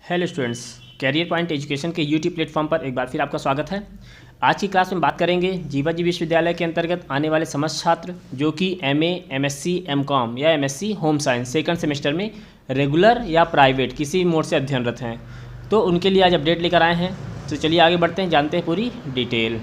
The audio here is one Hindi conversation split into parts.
Hello students, Career Point education के यूट्यूब प्लेटफॉर्म पर एक बार फिर आपका स्वागत है। आज की क्लास में बात करेंगे जीवाजी विश्वविद्यालय के अंतर्गत आने वाले समस्त छात्र जो कि एमए, एमएससी, एमकॉम या MSc home science second semester में रेगुलर या प्राइवेट किसी मोड से अध्ययनरत हैं, तो उनके लिए आज अपडेट लेकर आए हैं। तो चलिए आगे बढ़ते हैं, जानते हैं पूरी डिटेल।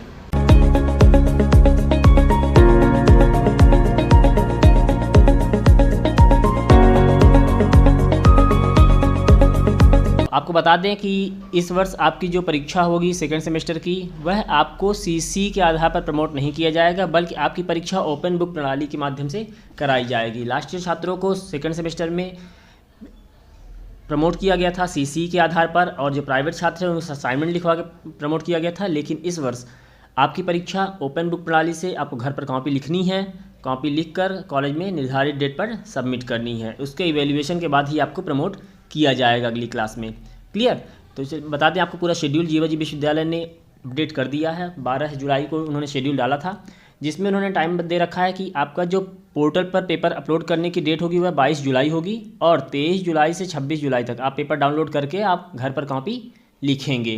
आपको बता दें कि इस वर्ष आपकी जो परीक्षा होगी सेकंड सेमेस्टर की, वह आपको सीसी के आधार पर प्रमोट नहीं किया जाएगा, बल्कि आपकी परीक्षा ओपन बुक प्रणाली के माध्यम से कराई जाएगी। लास्ट ईयर छात्रों को सेकंड सेमेस्टर में प्रमोट किया गया था सीसी के आधार पर, और जो प्राइवेट छात्र हैं उनको असाइनमेंट लिखवा के प्रमोट किया गया था। लेकिन इस वर्ष आपकी परीक्षा ओपन बुक प्रणाली से आपको घर पर कॉपी लिखनी है, कॉपी लिखकर कॉलेज में निर्धारित डेट पर सबमिट करनी है। उसके इवेल्युएशन के बाद ही आपको प्रमोट किया जाएगा अगली क्लास में। क्लियर? तो बता दें आपको पूरा शेड्यूल जीवाजी विश्वविद्यालय ने अपडेट कर दिया है। 12 जुलाई को उन्होंने शेड्यूल डाला था, जिसमें उन्होंने टाइम दे रखा है कि आपका जो पोर्टल पर पेपर अपलोड करने की डेट होगी वह 22 जुलाई होगी, और 23 जुलाई से 26 जुलाई तक आप पेपर डाउनलोड करके आप घर पर कॉपी लिखेंगे।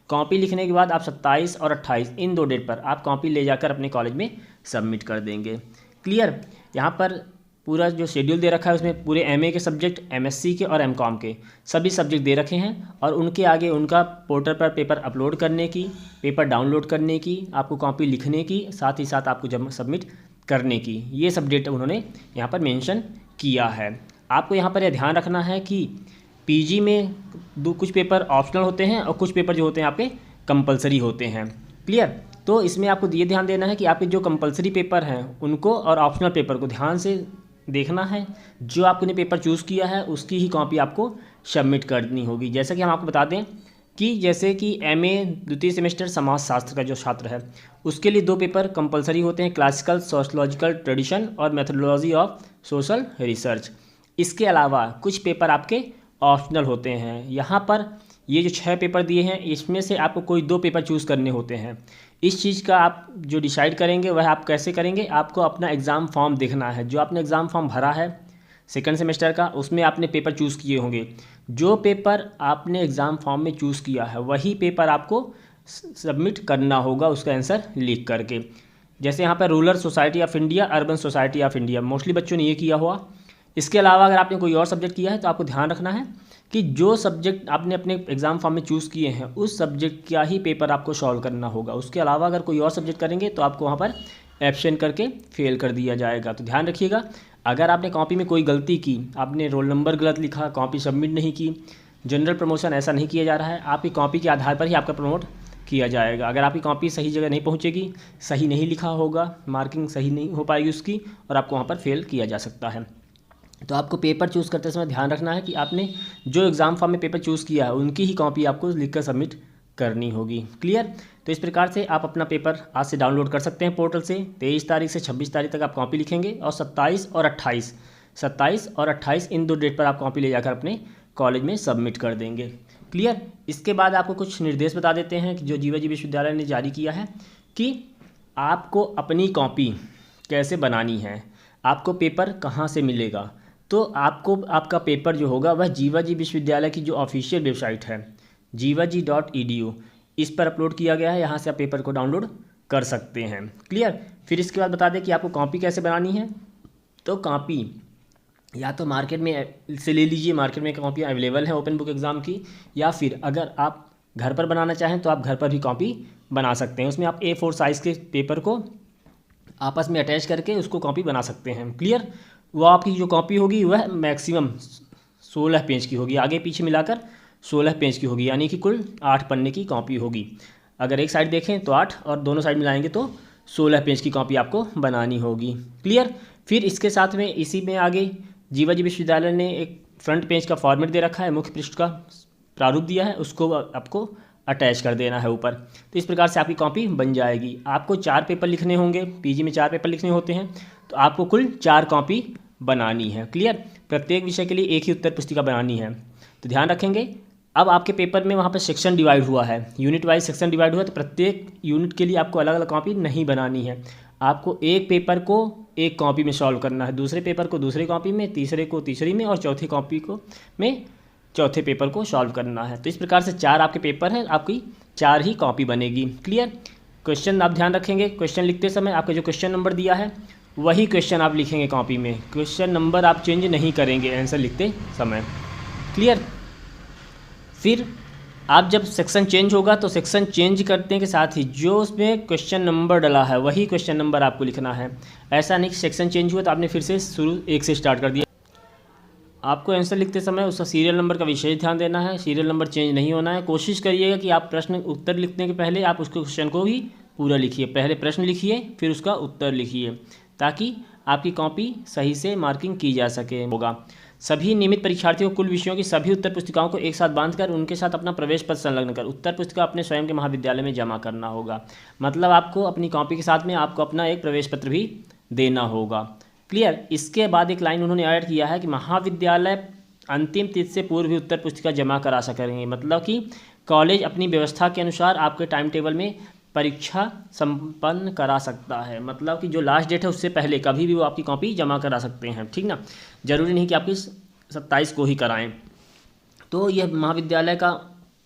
कॉपी लिखने के बाद आप 27 और 28 इन 2 डेट पर आप कॉपी ले जाकर अपने कॉलेज में सबमिट कर देंगे। क्लियर? यहाँ पर पूरा जो शेड्यूल दे रखा है उसमें पूरे एमए के सब्जेक्ट, एमएससी के और एमकॉम के सभी सब्जेक्ट दे रखे हैं, और उनके आगे उनका पोर्टल पर पेपर अपलोड करने की, पेपर डाउनलोड करने की, आपको कॉपी लिखने की, साथ ही साथ आपको जब सबमिट करने की, ये सब डेट उन्होंने यहाँ पर मेंशन किया है। आपको यहाँ पर यह ध्यान रखना है कि पीजी में कुछ पेपर ऑप्शनल होते हैं और कुछ पेपर जो होते हैं आपके कंपलसरी होते हैं। क्लियर? तो इसमें आपको ये ध्यान देना है कि आपके जो कंपलसरी पेपर हैं उनको और ऑप्शनल पेपर को ध्यान से देखना है। जो आपने पेपर चूज़ किया है उसकी ही कॉपी आपको सबमिट करनी होगी। जैसा कि हम आपको बता दें कि जैसे कि एमए द्वितीय सेमेस्टर समाजशास्त्र का जो छात्र है उसके लिए 2 पेपर कंपलसरी होते हैं, क्लासिकल सोशलॉजिकल ट्रेडिशन और मेथोडोलॉजी ऑफ सोशल रिसर्च। इसके अलावा कुछ पेपर आपके ऑप्शनल होते हैं। यहाँ पर ये जो 6 पेपर दिए हैं इसमें से आपको कोई 2 पेपर चूज़ करने होते हैं। इस चीज़ का आप जो डिसाइड करेंगे वह आप कैसे करेंगे, आपको अपना एग्ज़ाम फॉर्म देखना है। जो आपने एग्ज़ाम फॉर्म भरा है सेकंड सेमेस्टर का, उसमें आपने पेपर चूज़ किए होंगे। जो पेपर आपने एग्ज़ाम फॉर्म में चूज़ किया है वही पेपर आपको सबमिट करना होगा, उसका आंसर लिख करके। जैसे यहाँ पर rural society of India, urban society of India, mostly बच्चों ने ये किया हुआ। इसके अलावा अगर आपने कोई और सब्जेक्ट किया है तो आपको ध्यान रखना है कि जो सब्जेक्ट आपने अपने एग्ज़ाम फॉर्म में चूज़ किए हैं उस सब्जेक्ट का ही पेपर आपको सॉल्व करना होगा। उसके अलावा अगर कोई और सब्जेक्ट करेंगे तो आपको वहाँ पर एब्सेंट करके फेल कर दिया जाएगा। तो ध्यान रखिएगा, अगर आपने कॉपी में कोई गलती की, आपने रोल नंबर गलत लिखा, कॉपी सबमिट नहीं की, जनरल प्रमोशन ऐसा नहीं किया जा रहा है, आपकी कॉपी के आधार पर ही आपका प्रमोट किया जाएगा। अगर आपकी कॉपी सही जगह नहीं पहुँचेगी, सही नहीं लिखा होगा, मार्किंग सही नहीं हो पाएगी उसकी, और आपको वहाँ पर फेल किया जा सकता है। तो आपको पेपर चूज़ करते समय ध्यान रखना है कि आपने जो एग्ज़ाम फॉर्म में पेपर चूज़ किया है उनकी ही कॉपी आपको लिखकर सबमिट करनी होगी। क्लियर? तो इस प्रकार से आप अपना पेपर आज से डाउनलोड कर सकते हैं पोर्टल से। 23 तारीख से 26 तारीख तक आप कॉपी लिखेंगे, और 27 और 28 इन 2 डेट पर आप कॉपी ले जाकर अपने कॉलेज में सबमिट कर देंगे। क्लियर? इसके बाद आपको कुछ निर्देश बता देते हैं कि जो जीवाजी विश्वविद्यालय ने जारी किया है कि आपको अपनी कॉपी कैसे बनानी है, आपको पेपर कहाँ से मिलेगा। तो आपको आपका पेपर जो होगा वह जीवाजी विश्वविद्यालय की जो ऑफिशियल वेबसाइट है jivaji.edu, इस पर अपलोड किया गया है। यहाँ से आप पेपर को डाउनलोड कर सकते हैं। क्लियर? फिर इसके बाद बता दें कि आपको कॉपी कैसे बनानी है। तो कॉपी या तो मार्केट में से ले लीजिए, मार्केट में कॉपियाँ अवेलेबल हैं ओपन बुक एग्ज़ाम की, या फिर अगर आप घर पर बनाना चाहें तो आप घर पर भी कॉपी बना सकते हैं। उसमें आप A4 साइज़ के पेपर को आपस में अटैच करके उसको कॉपी बना सकते हैं। क्लियर? वो आपकी जो कॉपी होगी वह मैक्सिमम 16 पेज की होगी, आगे पीछे मिलाकर 16 पेज की होगी, यानी कि कुल 8 पन्ने की कॉपी होगी। अगर एक साइड देखें तो 8 और दोनों साइड मिलाएंगे तो 16 पेज की कॉपी आपको बनानी होगी। क्लियर? फिर इसके साथ में इसी में आगे जीवाजी विश्वविद्यालय ने एक फ्रंट पेज का फॉर्मेट दे रखा है, मुख्य पृष्ठ का प्रारूप दिया है, उसको आपको अटैच कर देना है ऊपर। तो इस प्रकार से आपकी कॉपी बन जाएगी। आपको 4 पेपर लिखने होंगे, पीजी में 4 पेपर लिखने होते हैं, तो आपको कुल 4 कॉपी बनानी है। क्लियर? प्रत्येक विषय के लिए एक ही उत्तर पुस्तिका बनानी है। तो ध्यान रखेंगे, अब आपके पेपर में वहाँ पर सेक्शन डिवाइड हुआ है, यूनिट वाइज सेक्शन डिवाइड हुआ है, तो प्रत्येक यूनिट के लिए आपको अलग अलग कॉपी नहीं बनानी है। आपको एक पेपर को एक कॉपी में सॉल्व करना है, दूसरे पेपर को दूसरी कॉपी में, तीसरे को तीसरी में, और चौथी कॉपी को में चौथे पेपर को सॉल्व करना है। तो इस प्रकार से 4 आपके पेपर हैं, आपकी 4 ही कॉपी बनेगी। क्लियर। क्वेश्चन आप ध्यान रखेंगे, क्वेश्चन लिखते समय आपका जो क्वेश्चन नंबर दिया है वही क्वेश्चन आप लिखेंगे कॉपी में, क्वेश्चन नंबर आप चेंज नहीं करेंगे आंसर लिखते समय। क्लियर। फिर आप जब सेक्शन चेंज होगा तो सेक्शन चेंज करने के साथ ही जो उसमें क्वेश्चन नंबर डला है वही क्वेश्चन नंबर आपको लिखना है। ऐसा नहीं कि सेक्शन चेंज हुआ तो आपने फिर से शुरू 1 से स्टार्ट कर दिया। आपको आंसर लिखते समय उसका सीरियल नंबर का विशेष ध्यान देना है, सीरियल नंबर चेंज नहीं होना है। कोशिश करिएगा कि आप प्रश्न उत्तर लिखने के पहले आप उसके क्वेश्चन को भी पूरा लिखिए, पहले प्रश्न लिखिए फिर उसका उत्तर लिखिए, ताकि आपकी कॉपी सही से मार्किंग की जा सके होगा। सभी नियमित परीक्षार्थियों को कुल विषयों की सभी उत्तर पुस्तिकाओं को एक साथ बांधकर उनके साथ अपना प्रवेश पत्र संलग्न कर उत्तर पुस्तिका अपने स्वयं के महाविद्यालय में जमा करना होगा। मतलब आपको अपनी कॉपी के साथ में आपको अपना एक प्रवेश पत्र भी देना होगा। क्लियर। इसके बाद एक लाइन उन्होंने ऐड किया है कि महाविद्यालय अंतिम तिथि से पूर्व भी उत्तर पुस्तिका जमा करा सकेंगे। मतलब कि कॉलेज अपनी व्यवस्था के अनुसार आपके टाइम टेबल में परीक्षा संपन्न करा सकता है। मतलब कि जो लास्ट डेट है उससे पहले कभी भी वो आपकी कॉपी जमा करा सकते हैं, ठीक ना। ज़रूरी नहीं कि आपकी 27 को ही कराएं। तो यह महाविद्यालय का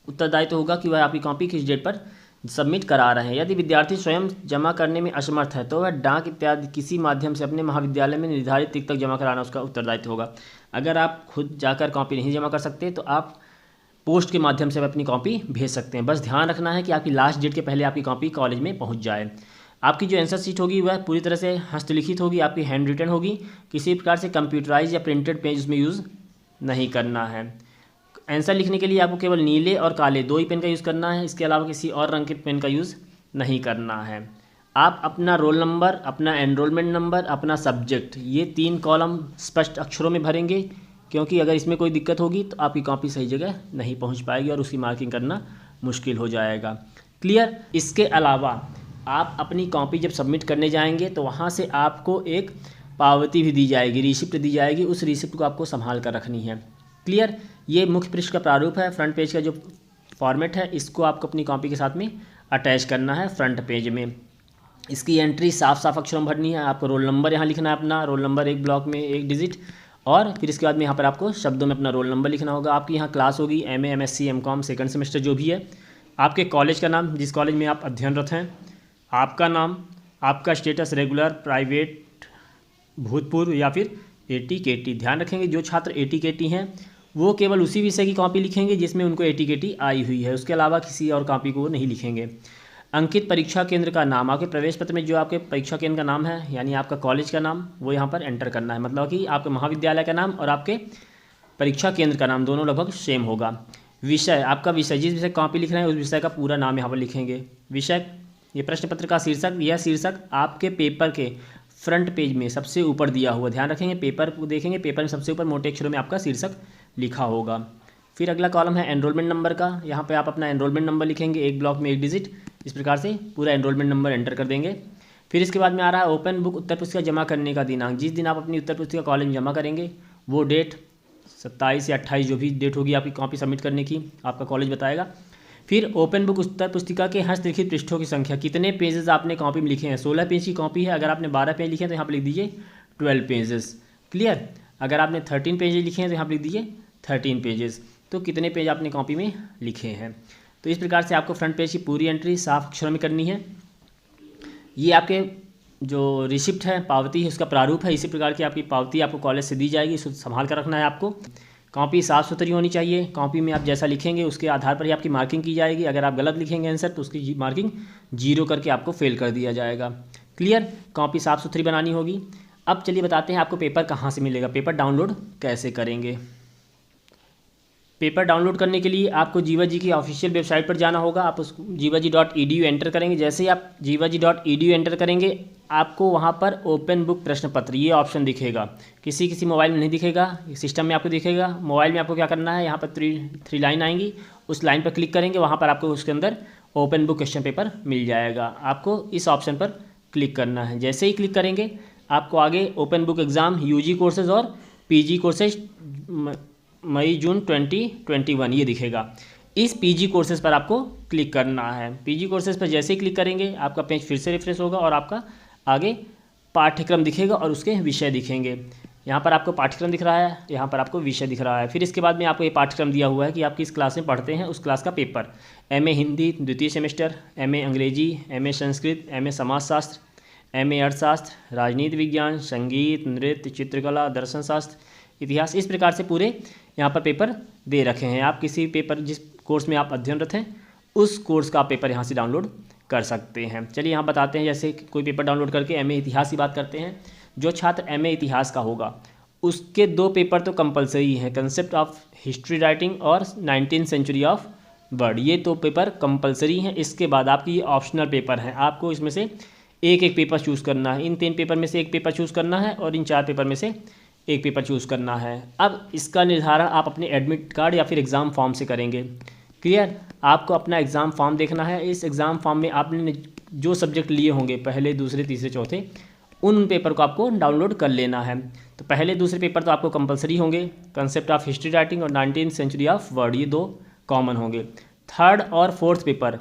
उत्तरदायित्व होगा कि वह आपकी कॉपी किस डेट पर सबमिट करा रहे हैं। यदि विद्यार्थी स्वयं जमा करने में असमर्थ है तो वह डाक इत्यादि किसी माध्यम से अपने महाविद्यालय में निर्धारित तिथि तक जमा कराना उसका उत्तरदायित्व होगा। अगर आप खुद जाकर कॉपी नहीं जमा कर सकते तो आप पोस्ट के माध्यम से अपनी कॉपी भेज सकते हैं। बस ध्यान रखना है कि आपकी लास्ट डेट के पहले आपकी कॉपी कॉलेज में पहुंच जाए। आपकी जो आंसर शीट होगी वह पूरी तरह से हस्तलिखित होगी, आपकी हैंड रिटन होगी। किसी प्रकार से कंप्यूटराइज या प्रिंटेड पेज उसमें यूज़ नहीं करना है। आंसर लिखने के लिए आपको केवल नीले और काले 2 ही पेन का यूज़ करना है, इसके अलावा किसी और रंग के पेन का यूज़ नहीं करना है। आप अपना रोल नंबर, अपना एनरोलमेंट नंबर, अपना सब्जेक्ट, ये 3 कॉलम स्पष्ट अक्षरों में भरेंगे, क्योंकि अगर इसमें कोई दिक्कत होगी तो आपकी कॉपी सही जगह नहीं पहुंच पाएगी और उसकी मार्किंग करना मुश्किल हो जाएगा। क्लियर। इसके अलावा आप अपनी कॉपी जब सबमिट करने जाएंगे तो वहाँ से आपको एक पावती भी दी जाएगी, रिसिप्ट दी जाएगी। उस रिसिप्ट को आपको संभाल कर रखनी है। क्लियर। ये मुख्य पृष्ठ का प्रारूप है, फ्रंट पेज का जो फॉर्मेट है इसको आपको अपनी कॉपी के साथ में अटैच करना है फ्रंट पेज में। इसकी एंट्री साफ साफ अक्षरों में भरनी है। आपको रोल नंबर यहाँ लिखना है, अपना रोल नंबर 1 ब्लॉक में 1 डिजिट, और फिर इसके बाद में यहाँ पर आपको शब्दों में अपना रोल नंबर लिखना होगा। आपकी यहाँ क्लास होगी MA MSc MCOM second semester जो भी है, आपके कॉलेज का नाम, जिस कॉलेज में आप अध्ययनरत हैं, आपका नाम, आपका स्टेटस रेगुलर, प्राइवेट, भूतपूर्व या फिर AT-KT। ध्यान रखेंगे जो छात्र AT-KT हैं वो केवल उसी विषय की कॉपी लिखेंगे जिसमें उनको AT-KT आई हुई है, उसके अलावा किसी और कॉपी को नहीं लिखेंगे। अंकित परीक्षा केंद्र का नाम, आपके प्रवेश पत्र में जो आपके परीक्षा केंद्र का नाम है यानी आपका कॉलेज का नाम वो यहाँ पर एंटर करना है। मतलब कि आपके महाविद्यालय का नाम और आपके परीक्षा केंद्र का नाम दोनों लगभग सेम होगा। विषय, आपका विषय, जिस विषय कॉपी लिख रहे हैं उस विषय का पूरा नाम यहाँ पर लिखेंगे। विषय, ये प्रश्न पत्र का शीर्षक, यह शीर्षक आपके पेपर के फ्रंट पेज में सबसे ऊपर दिया हुआ, ध्यान रखेंगे पेपर को देखेंगे, पेपर में सबसे ऊपर मोटे अक्षरों में आपका शीर्षक लिखा होगा। फिर अगला कॉलम है एनरोलमेंट नंबर का, यहाँ पे आप अपना एनरोलमेंट नंबर लिखेंगे 1 ब्लॉक में 1 डिजिट, इस प्रकार से पूरा एनरोलमेंट नंबर एंटर कर देंगे। फिर इसके बाद में आ रहा है ओपन बुक उत्तर पुस्तिका जमा करने का दिनांक, जिस दिन आप अपनी उत्तर पुस्तिका कॉलेज में जमा करेंगे वो डेट 27 या 28 जो भी डेट होगी आपकी कॉपी सबमिट करने की आपका कॉलेज बताएगा। फिर ओपन बुक उत्तर पुस्तिका के हस्तलिखित पृष्ठों की संख्या, कितने पेजेस आपने कॉपी में लिखे हैं। 16 पेज की कॉपी है, अगर आपने 12 पेज लिखे हैं तो यहाँ पर लिख दीजिए 12 पेजेस। क्लियर। अगर आपने 13 पेज लिखे हैं तो यहाँ पर लिख दीजिए 13 पेजेस। तो कितने पेज आपने कॉपी में लिखे हैं। तो इस प्रकार से आपको फ्रंट पेज की पूरी एंट्री साफ अक्षरों में करनी है। ये आपके जो रिसिप्ट है, पावती है, उसका प्रारूप है। इसी प्रकार की आपकी पावती आपको कॉलेज से दी जाएगी, इसको संभाल कर रखना है आपको। कॉपी साफ़ सुथरी होनी चाहिए, कॉपी में आप जैसा लिखेंगे उसके आधार पर ही आपकी मार्किंग की जाएगी। अगर आप गलत लिखेंगे आंसर तो उसकी मार्किंग 0 करके आपको फेल कर दिया जाएगा। क्लियर। कॉपी साफ़ सुथरी बनानी होगी। अब चलिए बताते हैं आपको पेपर कहाँ से मिलेगा, पेपर डाउनलोड कैसे करेंगे। पेपर डाउनलोड करने के लिए आपको जीवाजी की ऑफिशियल वेबसाइट पर जाना होगा। आप उस jivaji.edu एंटर करेंगे। जैसे ही आप jivaji.edu एंटर करेंगे आपको वहाँ पर ओपन बुक प्रश्न पत्र ये ऑप्शन दिखेगा। किसी मोबाइल में नहीं दिखेगा, सिस्टम में आपको दिखेगा। मोबाइल में आपको क्या करना है, यहाँ पर थ्री लाइन आएंगी, उस लाइन पर क्लिक करेंगे, वहाँ पर आपको उसके अंदर ओपन बुक क्वेश्चन पेपर मिल जाएगा। आपको इस ऑप्शन पर क्लिक करना है। जैसे ही क्लिक करेंगे आपको आगे open book exam UG courses और PG कोर्सेज मई जून 2021 ये दिखेगा। इस PG कोर्सेज़ पर आपको क्लिक करना है। PG कोर्सेज़ पर जैसे ही क्लिक करेंगे आपका पेज फिर से रिफ्रेश होगा और आपका आगे पाठ्यक्रम दिखेगा और उसके विषय दिखेंगे। यहाँ पर आपको पाठ्यक्रम दिख रहा है, यहाँ पर आपको विषय दिख रहा है। फिर इसके बाद में आपको ये पाठ्यक्रम दिया हुआ है कि आप किस क्लास में पढ़ते हैं, उस क्लास का पेपर। एमए हिंदी द्वितीय सेमेस्टर, एमए अंग्रेजी, एमए संस्कृत, एमए समाजशास्त्र, एमए अर्थशास्त्र, राजनीति विज्ञान, संगीत, नृत्य, चित्रकला, दर्शन शास्त्र, इतिहास, इस प्रकार से पूरे यहाँ पर पेपर दे रखे हैं। आप किसी पेपर जिस कोर्स में आप अध्ययनरत हैं उस कोर्स का आप पेपर यहाँ से डाउनलोड कर सकते हैं। चलिए यहाँ बताते हैं, जैसे कोई पेपर डाउनलोड करके एमए इतिहास की बात करते हैं। जो छात्र एमए इतिहास का होगा उसके 2 पेपर तो कंपलसरी हैं, कंसेप्ट ऑफ हिस्ट्री राइटिंग और 19th सेंचुरी ऑफ वर्ड। ये 2 पेपर कंपलसरी हैं। इसके बाद आपकी ये ऑप्शनल पेपर हैं, आपको इसमें से एक पेपर चूज़ करना है। इन 3 पेपर में से एक पेपर चूज़ करना है और इन 4 पेपर में से एक पेपर चूज़ करना है। अब इसका निर्धारण आप अपने एडमिट कार्ड या फिर एग्ज़ाम फॉर्म से करेंगे। क्लियर? आपको अपना एग्ज़ाम फॉर्म देखना है। इस एग्ज़ाम फॉर्म में आपने जो सब्जेक्ट लिए होंगे, पहले, दूसरे, तीसरे, चौथे, उन पेपर को आपको डाउनलोड कर लेना है। तो पहले दूसरे पेपर तो आपको कंपलसरी होंगे, कंसेप्ट ऑफ हिस्ट्री राइटिंग और 19th सेंचुरी ऑफ वर्ड, ये 2 कॉमन होंगे। 3rd और 4th पेपर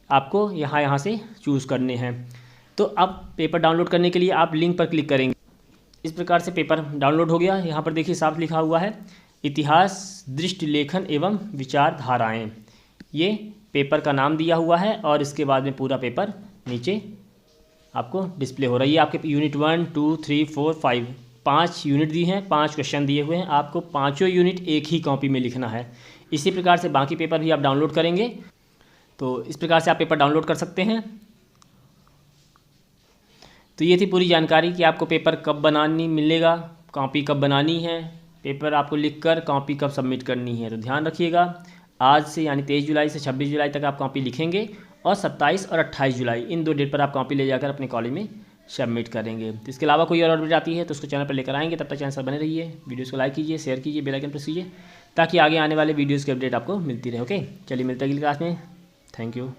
आपको यहाँ से चूज़ करने हैं। तो अब पेपर डाउनलोड करने के लिए आप लिंक पर क्लिक करेंगे। इस प्रकार से पेपर डाउनलोड हो गया। यहाँ पर देखिए साफ लिखा हुआ है इतिहास, दृष्टि लेखन एवं विचारधाराएँ। ये पेपर का नाम दिया हुआ है और इसके बाद में पूरा पेपर नीचे आपको डिस्प्ले हो रहा है। ये आपके यूनिट 1, 2, 3, 4, 5 यूनिट दी हैं, 5 क्वेश्चन दिए हुए हैं। आपको 5 यूनिट एक ही कॉपी में लिखना है। इसी प्रकार से बाकी पेपर भी आप डाउनलोड करेंगे। तो इस प्रकार से आप पेपर डाउनलोड कर सकते हैं। तो ये थी पूरी जानकारी कि आपको पेपर कब बनानी मिलेगा, कॉपी कब बनानी है, पेपर आपको लिखकर कॉपी कब सबमिट करनी है। तो ध्यान रखिएगा, आज से यानी 23 जुलाई से 26 जुलाई तक आप कॉपी लिखेंगे और 27 और 28 जुलाई इन 2 डेट पर आप कॉपी ले जाकर अपने कॉलेज में सबमिट करेंगे। तो इसके अलावा कोई और अपडेट आती है तो उसको चैनल पर लेकर आएंगे। तब तक चैनल पर बने रहिए, वीडियोज़ को लाइक कीजिए, शेयर कीजिए, बेल आइकन प्रेस कीजिए ताकि आगे आने वाले वीडियोज़ की अपडेट आपको मिलती रहे। ओके, चलिए मिलते हैं अगली क्लास में। Thank you.